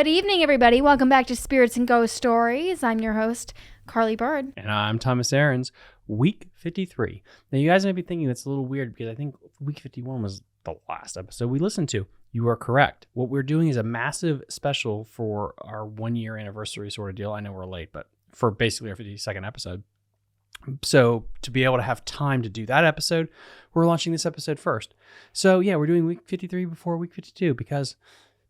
Good evening, everybody. Welcome back to Spirits and Ghost Stories. I'm your host, Carly Bird. And I'm Thomas Aarons. Week 53. Now, you guys might be thinking that's a little weird because I think week 51 was the last episode we listened to. You are correct. What we're doing is a massive special for our 1 year anniversary sort of deal. I know we're late, but for basically our 52nd episode. So to be able to have time to do that episode, we're launching this episode first. So yeah, we're doing week 53 before week 52 because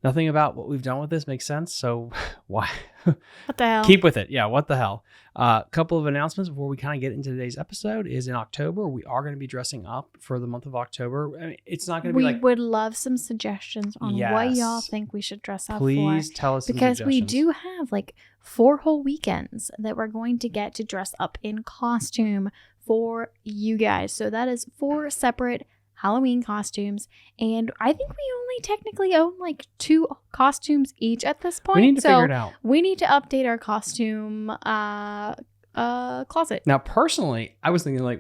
nothing about what we've done with this makes sense. So why? What the hell? Keep with it. Yeah, what the hell? A couple of announcements before we kind of get into today's episode is in October, we are going to be dressing up for the month of October. I mean, it's not going to be like... We would love some suggestions on what y'all think we should dress up for. Please tell us some because suggestions. we do have like 4 whole weekends that we're going to get to dress up in costume for you guys. So that is 4 separate Halloween costumes, and I think we only technically own like 2 costumes each at this point. We need to figure it out. We need to update our costume closet. Now, personally, I was thinking like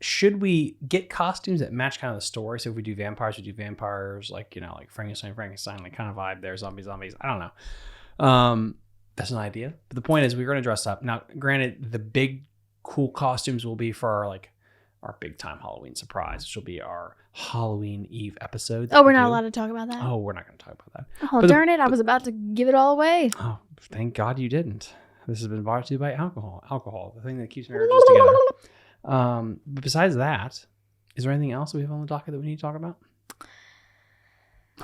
should we get costumes that match kind of the story? So if we do vampires, we do vampires, like, you know, like Frankenstein, like kind of vibe there, zombies. I don't know. That's an idea. But the point is we're going to dress up. Now, granted, the big cool costumes will be for our big time Halloween surprise, which will be our Halloween Eve episode. Oh, we're not allowed to talk about that? Oh, we're not going to talk about that. Oh, darn it. I was about to give it all away. Oh, thank God you didn't. This has been brought to you by alcohol. Alcohol, the thing that keeps marriages together. But besides that, is there anything else we have on the docket that we need to talk about?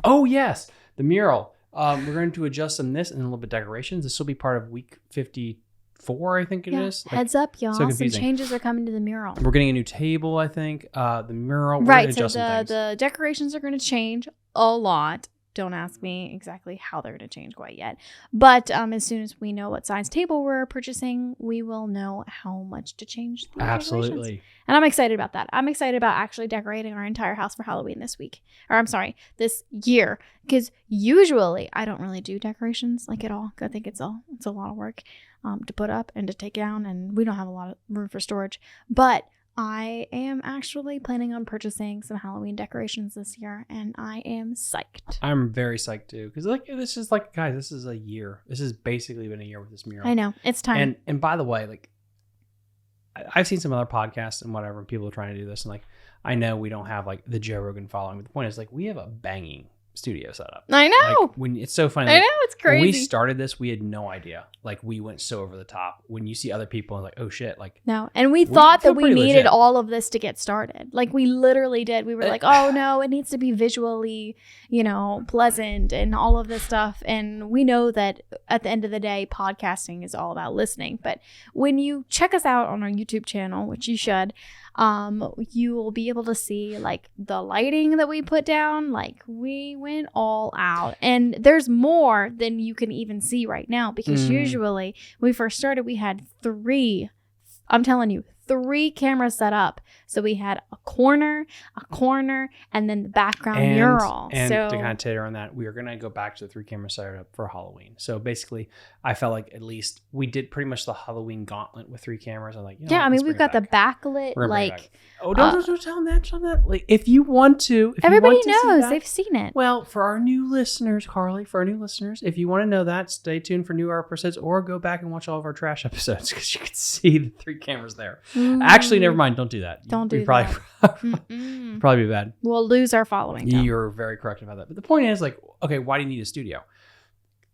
Oh, yes. The mural. We're going to adjust some this and a little bit of decorations. This will be part of week 54, I think it is. Heads up, y'all. Some changes are coming to the mural. We're getting a new table, I think. The mural. Right, so the decorations are going to change a lot. Don't ask me exactly how they're going to change quite yet. But as soon as we know what size table we're purchasing, we will know how much to change the Absolutely. And I'm excited about that. I'm excited about actually decorating our entire house for Halloween this year. Because usually I don't really do decorations like at all. I think it's a lot of work to put up and to take down, and we don't have a lot of room for storage. But I am actually planning on purchasing some Halloween decorations this year, and I am psyched. I'm very psyched too, because this is a year. This has basically been a year with this mural. I know, it's time. And by the way, like, I've seen some other podcasts and whatever, and people are trying to do this, and like, I know we don't have like the Joe Rogan following, but the point is like we have a banging studio setup. I know. Like, when it's so funny. I know, it's crazy. When we started this, we had no idea. Like, we went so over the top. When you see other people and like, oh shit, like, no. And we thought that we needed legit. all of this to get started. Like, we literally did. We were like, oh no, it needs to be visually, pleasant and all of this stuff. And we know that at the end of the day, podcasting is all about listening. But when you check us out on our YouTube channel, which you should, you will be able to see like the lighting that we put down. Like, we went all out, and there's more than you can even see right now, because usually when we first started, we had 3 cameras set up. So we had a corner, and then the background mural. And so, to kind of tater on that, we are going to go back to the 3 camera setup for Halloween. So basically, I felt like at least we did pretty much the Halloween gauntlet with 3 cameras. I'm like, we've got the backlit, like. Oh, don't tell them that. Like, if you want to, everybody knows, they've seen it. Well, for our new listeners, Carly, if you want to know that, stay tuned for new episodes, or go back and watch all of our trash episodes, because you can see the 3 cameras there. Actually, never mind. Don't do that. Don't do that. Probably be bad. We'll lose our following. You're very correct about that. But the point is, like, okay, why do you need a studio?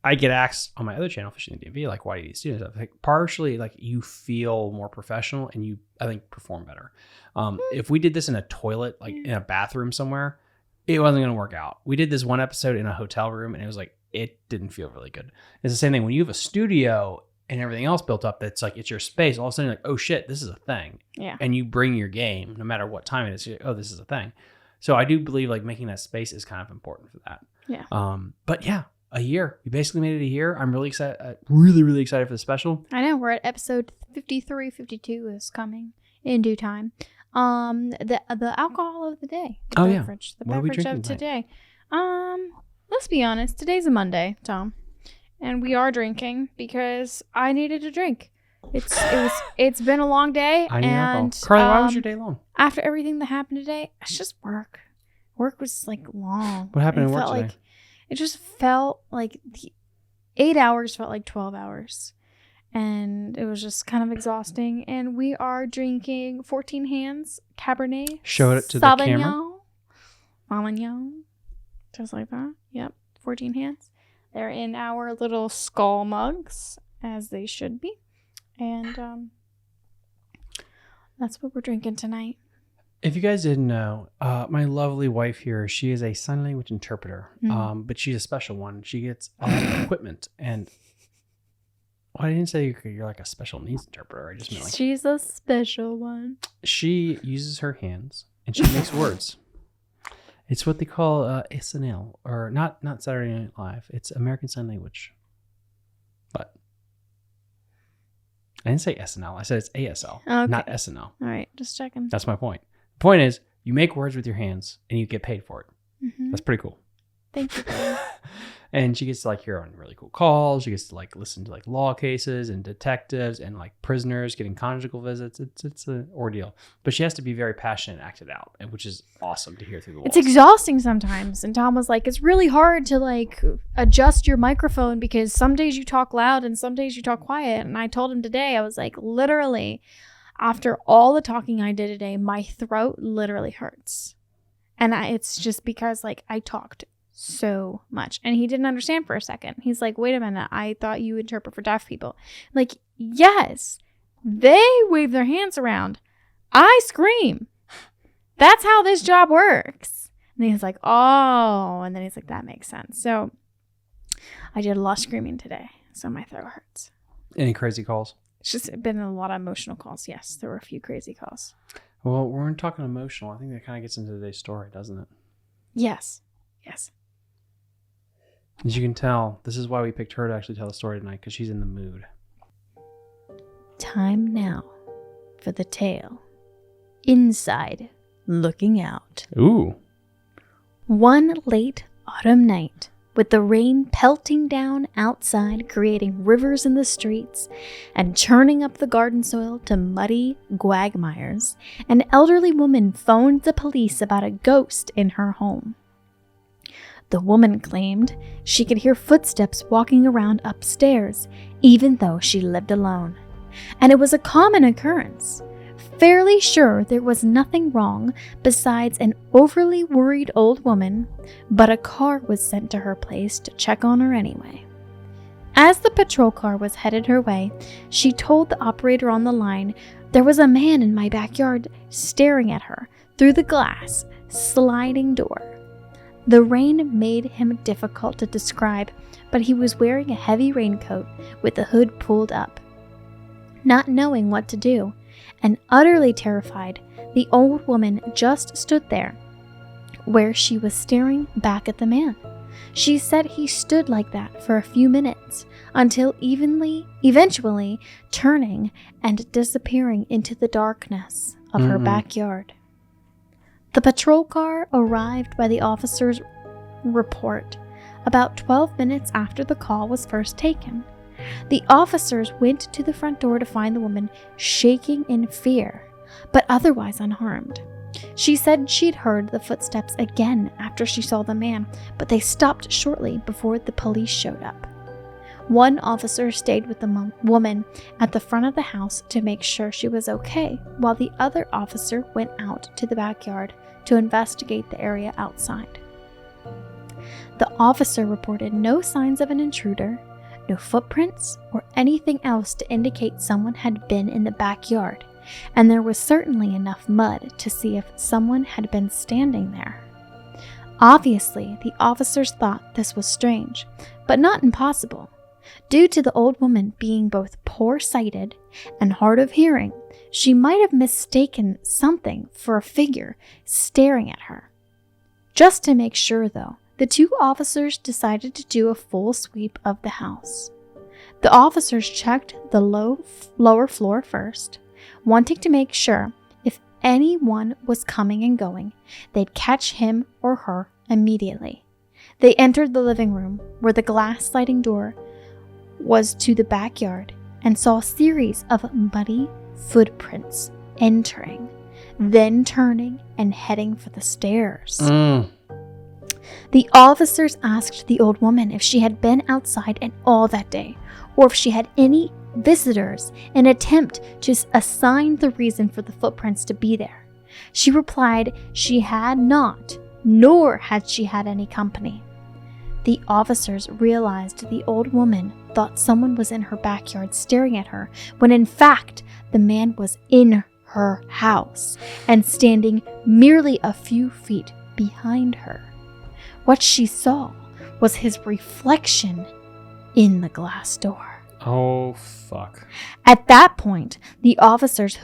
I get asked on my other channel, Fishing the DMV, like, why do you need a studio? Like, partially, like, you feel more professional and you, I think, perform better. If we did this in a toilet, like in a bathroom somewhere, it wasn't going to work out. We did this one episode in a hotel room, and it was like, it didn't feel really good. It's the same thing when you have a studio and everything else built up, that's like, it's your space. All of a sudden, you're like, oh shit, this is a thing. Yeah. And you bring your game, no matter what time it is. You're like, oh, this is a thing. So I do believe like making that space is kind of important for that. Yeah. But yeah, a year. We basically made it a year. I'm really excited. Really excited for the special. I know. We're at episode 53. 52 is coming in due time. The alcohol of the day. The beverage. The beverage of today. Let's be honest. Today's a Monday, Tom. And we are drinking because I needed a drink. It's been a long day. I need alcohol. Carly, why was your day long? After everything that happened today, it's just work. Work was like long. What happened in work today? It just felt like 8 hours felt like 12 hours. And it was just kind of exhausting. And we are drinking 14 Hands Cabernet. Show it to the camera. Sauvignon. Just like that. Yep. 14 Hands. They're in our little skull mugs, as they should be. And that's what we're drinking tonight. If you guys didn't know, my lovely wife here, she is a sign language interpreter, but she's a special one. She gets equipment. And I didn't say you're like a special needs interpreter. I just meant like she's a special one. She uses her hands and she makes words. It's what they call SNL, or not Saturday Night Live. It's American Sign Language. But I didn't say SNL. I said it's ASL, not SNL. All right, just checking. That's my point. The point is, you make words with your hands and you get paid for it. Mm-hmm. That's pretty cool. Thank you. And she gets to like hear on really cool calls. She gets to like listen to like law cases and detectives and like prisoners getting conjugal visits. It's an ordeal, but she has to be very passionate and act it out, which is awesome to hear through the walls. It's exhausting sometimes. And Tom was like, it's really hard to like adjust your microphone because some days you talk loud and some days you talk quiet. And I told him today, I was like, literally, after all the talking I did today, my throat literally hurts. And it's just because like I talked so much. And he didn't understand for a second. He's like, wait a minute, I thought you interpret for deaf people. Like, yes, they wave their hands around. I scream. That's how this job works. And he's like, oh. And then he's like, that makes sense. So I did a lot of screaming today. So my throat hurts. Any crazy calls? It's just been a lot of emotional calls. Yes, there were a few crazy calls. Well, we're talking emotional. I think that kind of gets into today's story, doesn't it? Yes. As you can tell, this is why we picked her to actually tell the story tonight, because she's in the mood. Time now for the tale. Inside Looking Out. Ooh. One late autumn night, with the rain pelting down outside, creating rivers in the streets and churning up the garden soil to muddy quagmires, an elderly woman phoned the police about a ghost in her home. The woman claimed she could hear footsteps walking around upstairs, even though she lived alone. And it was a common occurrence. Fairly sure there was nothing wrong besides an overly worried old woman, but a car was sent to her place to check on her anyway. As the patrol car was headed her way, she told the operator on the line, "There was a man in my backyard staring at her through the glass sliding door." The rain made him difficult to describe, but he was wearing a heavy raincoat with the hood pulled up. Not knowing what to do, and utterly terrified, the old woman just stood there, where she was staring back at the man. She said he stood like that for a few minutes, until eventually turning and disappearing into the darkness of her backyard. The patrol car arrived by the officer's report about 12 minutes after the call was first taken. The officers went to the front door to find the woman shaking in fear, but otherwise unharmed. She said she'd heard the footsteps again after she saw the man, but they stopped shortly before the police showed up. One officer stayed with the woman at the front of the house to make sure she was okay, while the other officer went out to the backyard to investigate the area outside. The officer reported no signs of an intruder, no footprints, or anything else to indicate someone had been in the backyard, and there was certainly enough mud to see if someone had been standing there. Obviously, the officers thought this was strange, but not impossible. Due to the old woman being both poor-sighted and hard of hearing, she might have mistaken something for a figure staring at her. Just to make sure, though, the two officers decided to do a full sweep of the house. The officers checked the lower floor first, wanting to make sure if anyone was coming and going, they'd catch him or her immediately. They entered the living room, where the glass sliding door was to the backyard, and saw a series of muddy footprints entering, then turning and heading for the stairs. The officers asked the old woman if she had been outside at all that day, or if she had any visitors, in an attempt to assign the reason for the footprints to be there. She replied she had not, nor had she had any company. The officers realized the old woman thought someone was in her backyard staring at her, when in fact the man was in her house and standing merely a few feet behind her. What she saw was his reflection in the glass door. Oh, fuck. At that point, the officers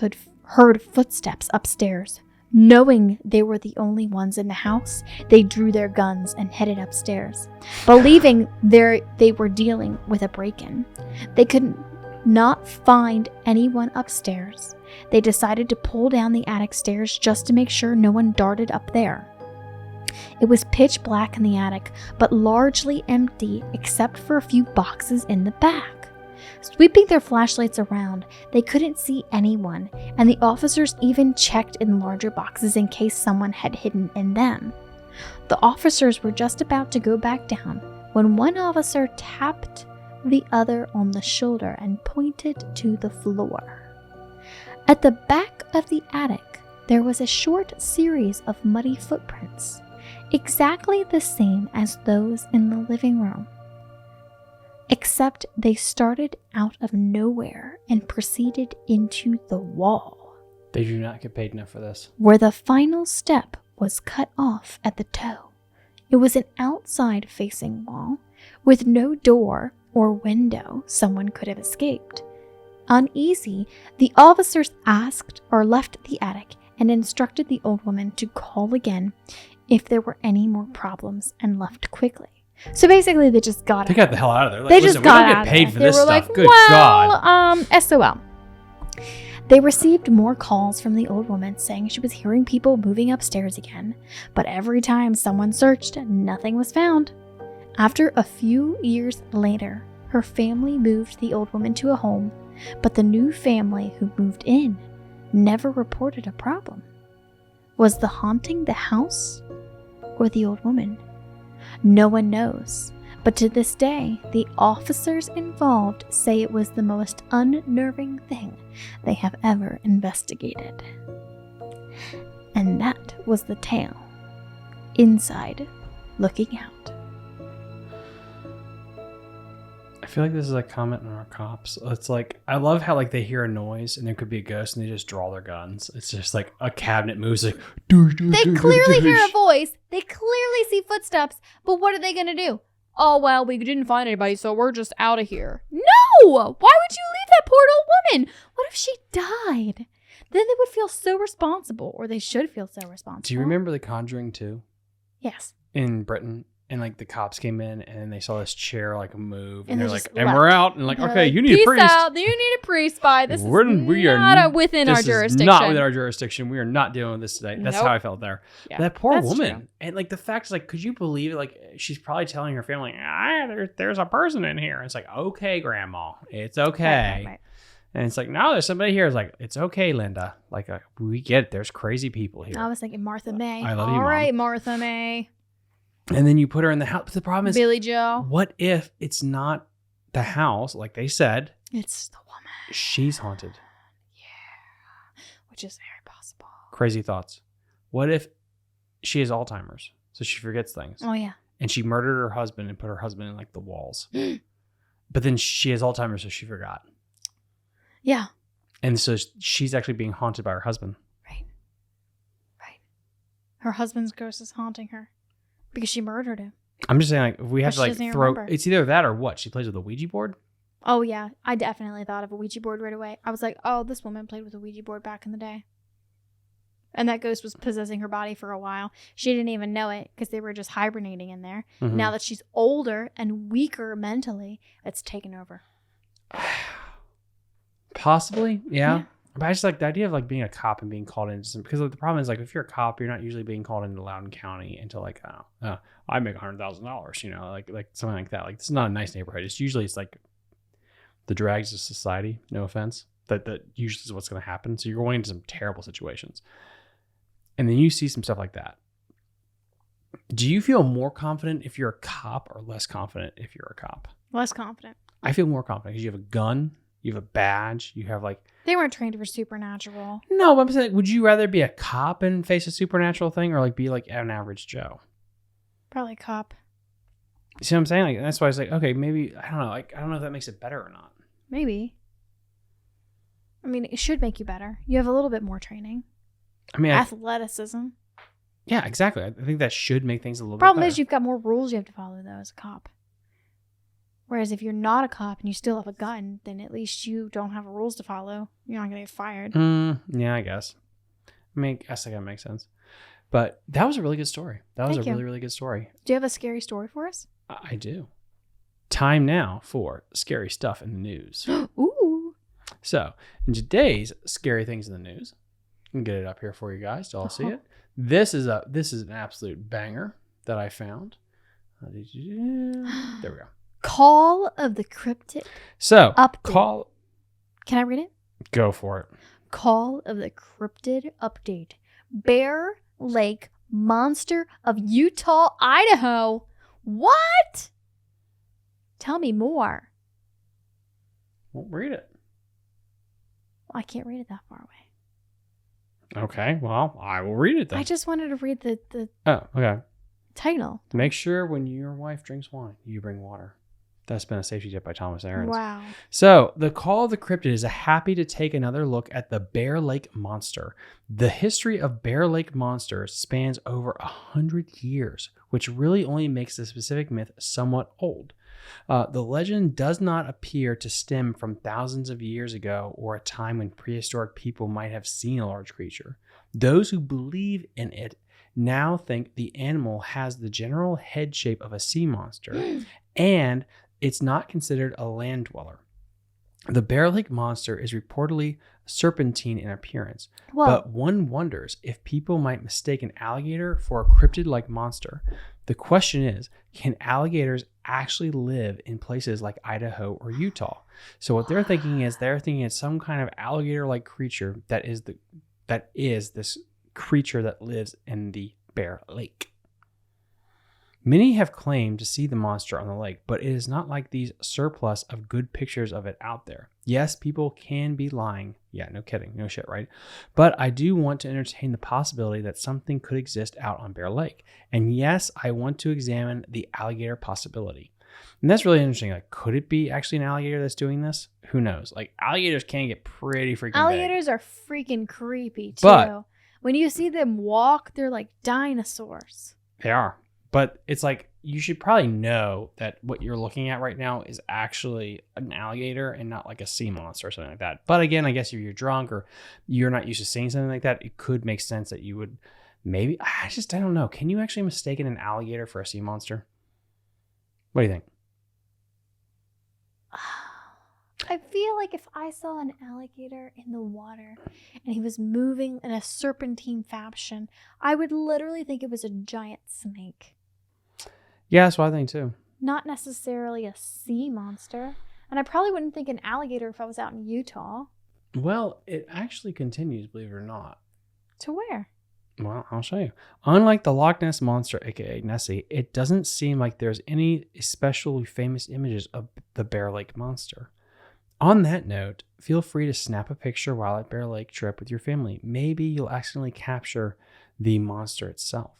heard footsteps upstairs. Knowing they were the only ones in the house, they drew their guns and headed upstairs, believing they were dealing with a break-in. They could not find anyone upstairs. They decided to pull down the attic stairs just to make sure no one darted up there. It was pitch black in the attic, but largely empty except for a few boxes in the back. Sweeping their flashlights around, they couldn't see anyone, and the officers even checked in larger boxes in case someone had hidden in them. The officers were just about to go back down when one officer tapped the other on the shoulder and pointed to the floor. At the back of the attic, there was a short series of muddy footprints, exactly the same as those in the living room. Except they started out of nowhere and proceeded into the wall. They do not get paid enough for this. Where the final step was cut off at the toe. It was an outside-facing wall with no door or window someone could have escaped. Uneasy, the officers asked or left the attic and instructed the old woman to call again if there were any more problems and left quickly. So basically, they just got They got the hell out of there. Like, they just got we don't out get paid of for there. this They were stuff. like, Good well, God. SOL. They received more calls from the old woman saying she was hearing people moving upstairs again, but every time someone searched, nothing was found. After a few years later, her family moved the old woman to a home, but the new family who moved in never reported a problem. Was the haunting the house or the old woman? No one knows, but to this day, the officers involved say it was the most unnerving thing they have ever investigated. And that was the tale. Inside, looking out. I feel like this is a comment on our cops. It's like, I love how like they hear a noise and there could be a ghost and they just draw their guns. It's just like a cabinet moves like, They clearly hear a voice. They clearly see footsteps. But what are they going to do? Oh, well, we didn't find anybody, so we're just out of here. No! Why would you leave that poor old woman? What if she died? Then they would feel so responsible, or they should feel so responsible. Do you remember The Conjuring 2? Yes. In Britain? And like the cops came in and they saw this chair like move and And they're they like, just and left. we're out. And like, They're okay, like, you need a peace priest. out. You need a priest by. This We are not within our This jurisdiction. is not within our jurisdiction. We are not dealing with this today. That's Nope. how I felt there. Yeah, That poor that's woman. true. And like the fact is like, could you believe it? Like she's probably telling her family, there's a person in here. It's like, okay, grandma, it's okay. Right. And it's like, no, there's somebody here. It's like, it's okay, Linda. Like we get it. There's crazy people here. I was thinking Martha May. I love you, All Mom. right, Martha May. And then you put her in the house. But the problem is, Billy Joe. what if it's not the house, like they said? It's the woman. She's haunted. Yeah. Which is very possible. Crazy thoughts. What if she has Alzheimer's, so she forgets things, Oh, yeah. and she murdered her husband and put her husband in like the walls, but then she has Alzheimer's, so she forgot, Yeah. and so she's actually being haunted by her husband. Right. Her husband's ghost is haunting her because she murdered him. I'm just saying, like, if we have But to she like doesn't even throw, remember. it's either that or what she plays with a Ouija board. Oh, yeah. I definitely thought of a Ouija board right away. I was like, oh, this woman played with a Ouija board back in the day. And that ghost was possessing her body for a while. She didn't even know it because they were just hibernating in there. Mhm. Now that she's older and weaker mentally, it's taken over. Possibly, yeah. Yeah. But I just like the idea of like being a cop and being called into some, because like, the problem is like if you're a cop, you're not usually being called into Loudoun County until like I make $100,000, you know, like something like that. Like it's not a nice neighborhood. It's like the drags of society. No offense, that usually is what's going to happen. So you're going into some terrible situations, and then you see some stuff like that, Do you feel more confident if you're a cop or less confident if you're a cop? Less confident. I feel more confident because you have a gun, you have a badge, you have like... They weren't trained for supernatural. No, but I'm saying, would you rather be a cop and face a supernatural thing or like be like an average Joe? Probably cop. You see what I'm saying? Like, that's why I was like, okay, maybe, I don't know. Like, I don't know if that makes it better or not. Maybe. I mean, it should make you better. You have a little bit more training. I mean, athleticism. Yeah, exactly. I think that should make things a little bit Problem better. is you've got more rules you have to follow, though, as a cop. Whereas if you're not a cop and you still have a gun, then at least you don't have rules to follow. You're not going to get fired. Yeah, I guess. I mean, I guess that makes sense. But that was a really good story. That was really, really good story. Do you have a scary story for us? I do. Time now for scary stuff in the news. Ooh. So, in today's scary things in the news, I can get it up here for you guys to all see it. This is an absolute banger that I found. There we go. Call of the Cryptid. So, update. Can I read it? Go for it. Call of the Cryptid update. Bear Lake Monster of Utah, Idaho. What? Tell me more. Well, read it. Well, I can't read it that far away. Okay, well, I will read it then. I just wanted to read the okay. title. Make sure when your wife drinks wine, you bring water. That's been a safety tip by Thomas Ahrens. Wow. So, the Call of the Cryptid is happy to take another look at the Bear Lake Monster. The history of Bear Lake monsters spans over 100 years, which really only makes the specific myth somewhat old. The legend does not appear to stem from thousands of years ago or a time when prehistoric people might have seen a large creature. Those who believe in it now think the animal has the general head shape of a sea monster and it's not considered a land dweller. The Bear Lake Monster is reportedly serpentine in appearance, but one wonders if people might mistake an alligator for a cryptid-like monster. The question is, can alligators actually live in places like Idaho or Utah? So what they're thinking is it's some kind of alligator-like creature that is this creature that lives in the Bear Lake. Many have claimed to see the monster on the lake, but it is not like these surplus of good pictures of it out there. Yes, people can be lying. Yeah, no kidding. No shit, right? But I do want to entertain the possibility that something could exist out on Bear Lake. And yes, I want to examine the alligator possibility. And that's really interesting. Like, could it be actually an alligator that's doing this? Who knows? Like, alligators can get pretty freaking Alligators big. Are freaking creepy, too. But when you see them walk, they're like dinosaurs. They are. But it's like, you should probably know that what you're looking at right now is actually an alligator and not like a sea monster or something like that. But again, I guess if you're drunk or you're not used to seeing something like that, it could make sense that you would maybe, I don't know. Can you actually mistake an alligator for a sea monster? What do you think? I feel like if I saw an alligator in the water and he was moving in a serpentine fashion, I would literally think it was a giant snake. Yeah, that's what I think too. Not necessarily a sea monster. And I probably wouldn't think an alligator if I was out in Utah. Well, it actually continues, believe it or not. To where? Well, I'll show you. Unlike the Loch Ness Monster, aka Nessie, it doesn't seem like there's any especially famous images of the Bear Lake Monster. On that note, feel free to snap a picture while at Bear Lake trip with your family. Maybe you'll accidentally capture the monster itself.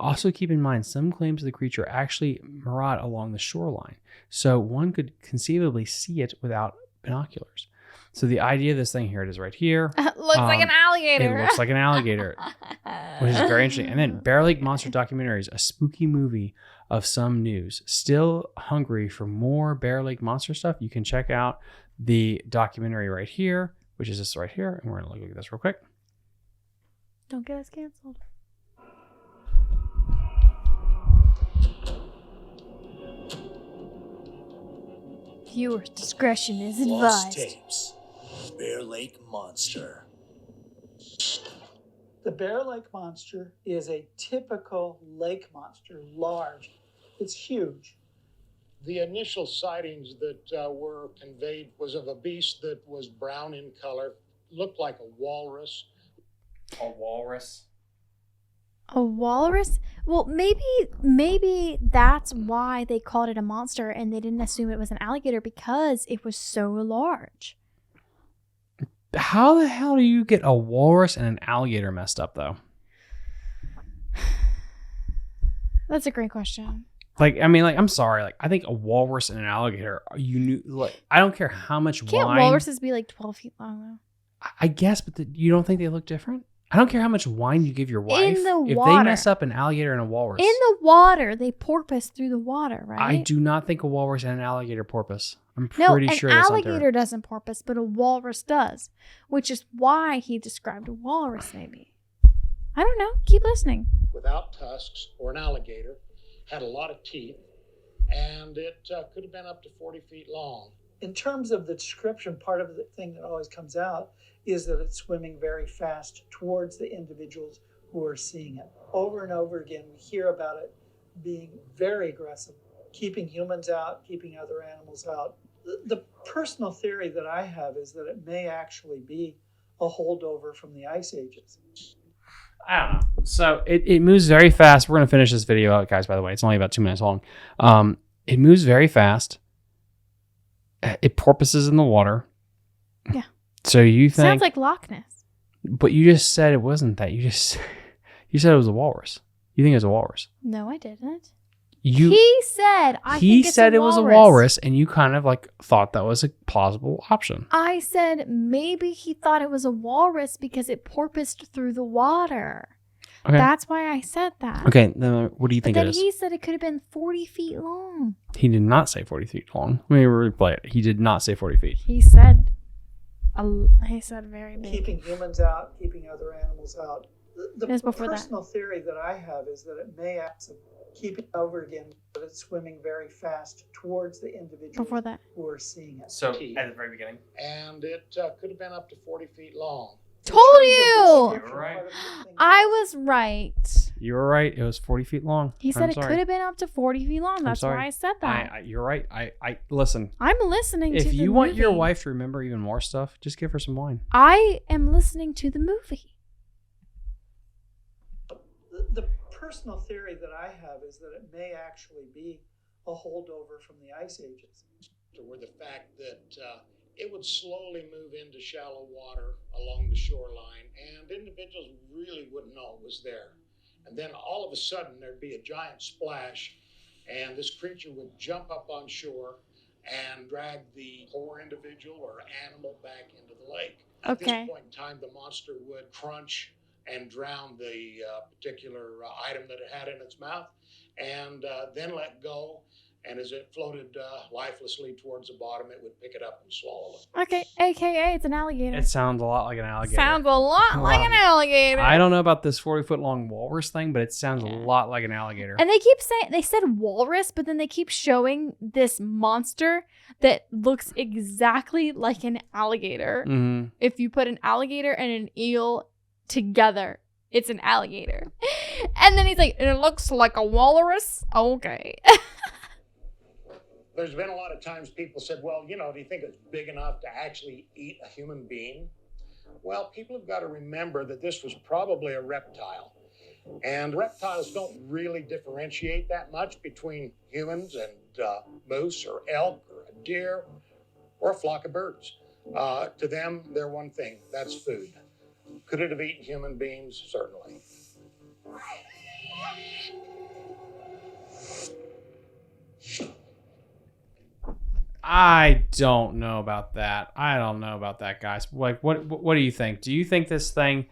Also keep in mind, some claims of the creature actually maraud along the shoreline, so one could conceivably see it without binoculars. So the idea of this thing here, it is right here. Looks like an alligator. It looks like an alligator, which is very interesting. And then Bear Lake Monster Documentaries, a spooky movie of some news. Still hungry for more Bear Lake Monster stuff? You can check out the documentary right here, which is this right here. And we're going to look at this real quick. Don't get us canceled. Viewer's discretion is advised. Lost tapes. Bear Lake Monster. The Bear Lake Monster is a typical lake monster, large. It's huge. The initial sightings that were conveyed was of a beast that was brown in color, looked like a walrus. A walrus? A walrus? Well, maybe that's why they called it a monster and they didn't assume it was an alligator because it was so large. How the hell do you get a walrus and an alligator messed up, though? That's a great question. I'm sorry. I think a walrus and an alligator, I don't care how much Can't wine. walruses be like 12 feet long, though? I guess, but you don't think they look different? I don't care how much wine you give your wife. In the if water. they mess up an alligator and a walrus. In the water, they porpoise through the water, right? I do not think a walrus and an alligator porpoise. I'm No, pretty sure an that's not alligator there. doesn't porpoise, but a walrus does, which is why he described a walrus, maybe. I don't know. Keep listening. Without tusks, or an alligator, had a lot of teeth, and it could have been up to 40 feet long. In terms of the description, part of the thing that always comes out is that it's swimming very fast towards the individuals who are seeing it. Over and over again, we hear about it being very aggressive, keeping humans out, keeping other animals out. The personal theory that I have is that it may actually be a holdover from the Ice Ages. I don't know. So it moves very fast. We're going to finish this video out, guys, by the way. It's only about 2 minutes long. It moves very fast. It porpoises in the water. Yeah. So you think... Sounds like Loch Ness. But you just said it wasn't that. You said it was a walrus. You think it was a walrus. No, I didn't. He said it was a walrus, and you kind of thought that was a plausible option. I said maybe he thought it was a walrus because it porpoised through the water. Okay. That's why I said that. Okay, then what do you think but it then is? he said it could have been 40 feet long. He did not say 40 feet long. Let me replay it. He did not say 40 feet. He said very big. Keeping humans out, keeping other animals out. The It was before that. personal theory that I have is that it may actually keep it over again, but it's swimming very fast towards the individuals Before that. who are seeing it. So, at the very beginning. And it could have been up to 40 feet long. In Told terms of you! description, You're right. part of the thing I was right. You were right. It was 40 feet long. He said it could have been up to 40 feet long. That's sorry. why I said that. You're right. I listen. I'm listening to If the you want your movie. wife to remember even more stuff, just give her some wine. I am listening to the movie. The personal theory that I have is that it may actually be a holdover from the Ice Ages. Were the fact that it would slowly move into shallow water along the shoreline, and individuals really wouldn't know it was there. And then all of a sudden, there'd be a giant splash, and this creature would jump up on shore and drag the poor individual or animal back into the lake. At Okay. this point in time, the monster would crunch and drown the particular item that it had in its mouth, and then let go. And as it floated lifelessly towards the bottom, it would pick it up and swallow it. Okay, AKA it's an alligator. It sounds a lot like an alligator. Sounds a lot like an alligator. I don't know about this 40-foot long walrus thing, but it sounds a lot like an alligator. And they said walrus, but then they keep showing this monster that looks exactly like an alligator. Mm-hmm. If you put an alligator and an eel together, it's an alligator. And then he's like, and it looks like a walrus? Okay. There's been a lot of times people said, well, do you think it's big enough to actually eat a human being? Well, people have got to remember that this was probably a reptile. And reptiles don't really differentiate that much between humans and moose or elk or a deer or a flock of birds. To them, they're one thing. That's food. Could it have eaten human beings? Certainly. I don't know about that. I don't know about that, guys. What do you think? Do you think this thing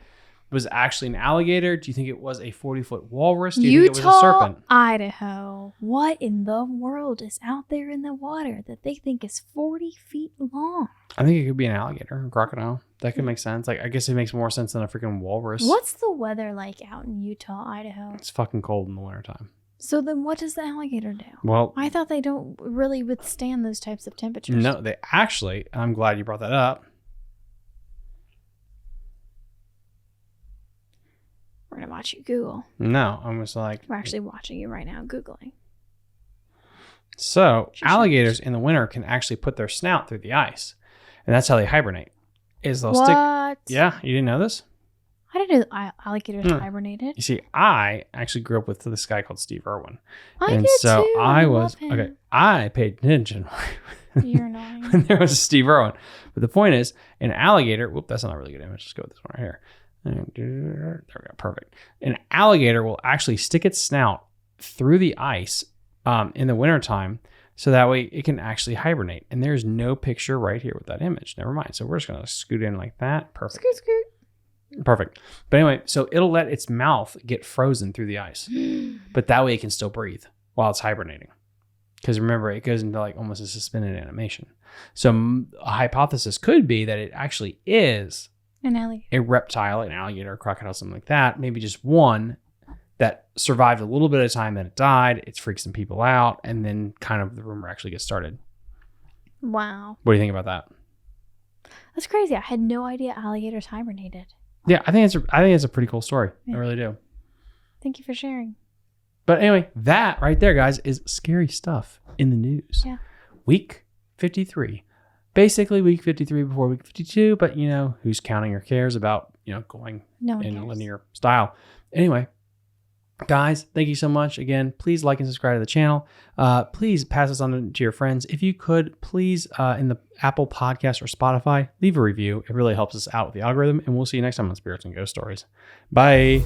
was actually an alligator? Do you think it was a 40-foot walrus? Do you think it was a serpent? Idaho. What in the world is out there in the water that they think is 40 feet long? I think it could be an alligator, a crocodile. That could make sense. I guess it makes more sense than a freaking walrus. What's the weather like out in Utah, Idaho? It's fucking cold in the wintertime. So then what does the alligator do? Well, I thought they don't really withstand those types of temperatures. no, they actually, I'm glad you brought that up. We're going to watch you Google. No, I'm just like... We're actually watching you right now, Googling. So, alligators in the winter can actually put their snout through the ice. And that's how they hibernate. Is they'll stick... What? Yeah, you didn't know this? I didn't know alligators hibernated. You see, I actually grew up with this guy called Steve Irwin. I And did so too. I love was, him. okay, I paid attention You're annoying. when there was a Steve Irwin. But the point is, an alligator, whoop, that's not a really good image. Let's go with this one right here. There we go, perfect. An alligator will actually stick its snout through the ice in the wintertime, so that way it can actually hibernate. And there's no picture right here with that image. Never mind. So we're just going to scoot in like that. Perfect. Scoot, scoot. Perfect. But anyway, so it'll let its mouth get frozen through the ice. But that way it can still breathe while it's hibernating. Because remember, it goes into like almost a suspended animation. So a hypothesis could be that it actually is An alligator. a reptile, an alligator, a crocodile, something like that. Maybe just one that survived a little bit of time, then it died. It's freaked some people out. And then kind of the rumor actually gets started. Wow. What do you think about that? That's crazy. I had no idea alligators hibernated. Yeah, I think it's a pretty cool story. Yeah. I really do. Thank you for sharing. But anyway, that right there, guys, is scary stuff in the news. Yeah. Week 53. Basically week 53 before week 52, but who's counting or cares about, going No one in a cares. linear style. Anyway, guys, thank you so much. Again, please like and subscribe to the channel. Please pass this on to your friends. If you could, please, in the Apple Podcast or Spotify, leave a review. It really helps us out with the algorithm. And we'll see you next time on Spirits and Ghost Stories. Bye.